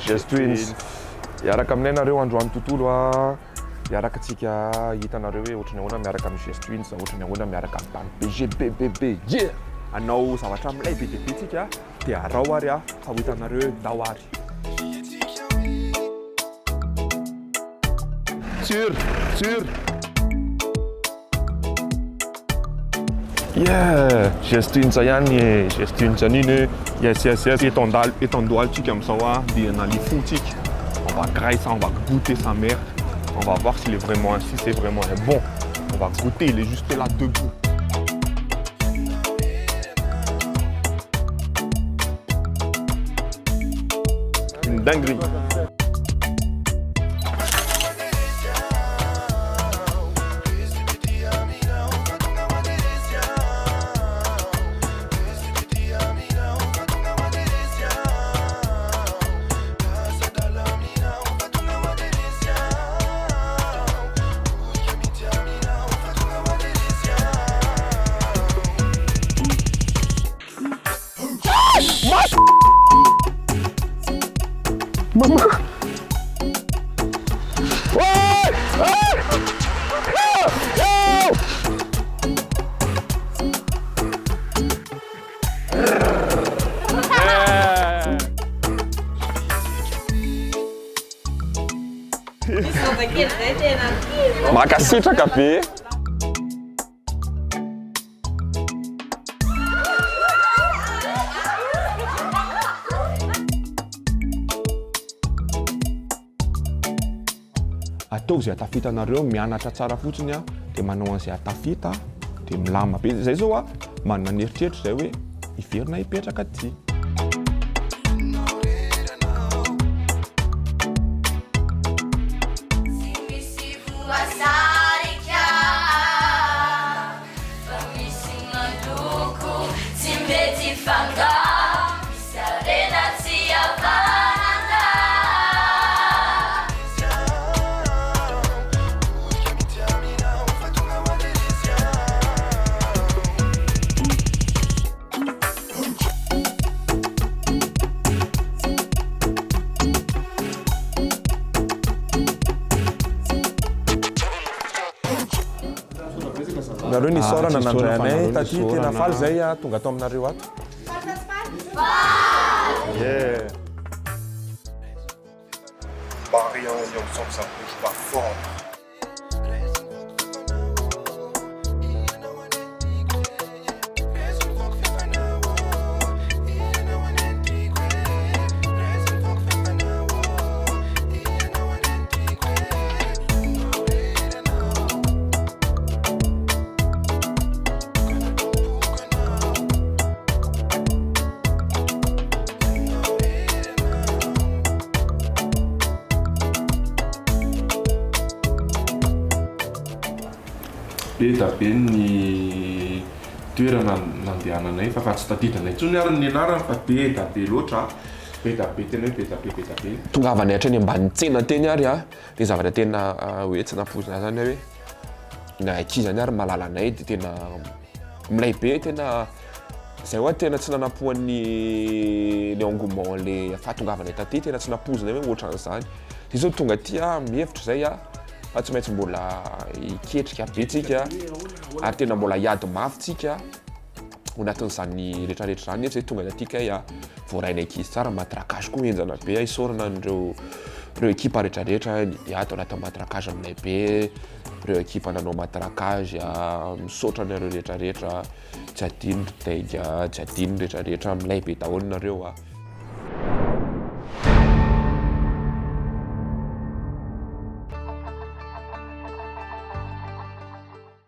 Just Twins. Miaraka aminay androany tontolo miaraka tsika hitanareo hoe ohatrany ahoana miaraka amin'ny Just Twins, ohatrany ahoana miaraka amin'ny BGBBB. Yeah! Anao zavatra amilay be dia be tsika dia arao ary fa ho hitanareo dao ary. Sûr. Yeah, Just Twins ihany, Just Twins aniny. Yes. Étendoal tsika amin'izao dia na Lifou tsika. On va grailler ça, on va goûter sa mère. On va voir s'il est vraiment, si c'est vraiment bon. On va goûter, il est juste là debout. Une dinguerie. Mama! Makasitra kafe. Atao zay atafitanareo mianatra tsara fotsiny dia manao an'izay atafita dia milama be zay zao manana ny eritreritra zay hoe iverina hipetraka aty. Nareo ny saorana nandray anay taty tena faly zay tonga atao aminareo ato. Yeah. Barea, on sent que ça bouge pas fort. Beta ben ny toerana nandehananay fa tsy tadidinay intsony ary ny anarany fa beta be loatra beta be tena beta be tonga avy anay hatrany Ambanitsena teny ary dia zavatra tena hoe tsy nampozina zany hoe na akizany ary malala anay dia tena milay be tena zay hoe tena tsy nanapohan'ny le engouement le fahatongavanay taty tena tsy nampozina hoe ohatran'izany dia zao tonga aty mihevitra zay fa tsy maintsy mbola iketrika be tsika ary tena mbola hiady mafy tsika ho anatin'izany rehetrarehetra zany zay tonga aty kay voarainay ankizy tsara matraquage koa enjana be isorana an'ireo ekipa rehetrarehetra atao anaty matraquage aminay be ireo ekipa nanao matraquage misaotra anareo rehetrarehetra tsy adino taiga tsy adino rehetrarehetra milay be daholo nareo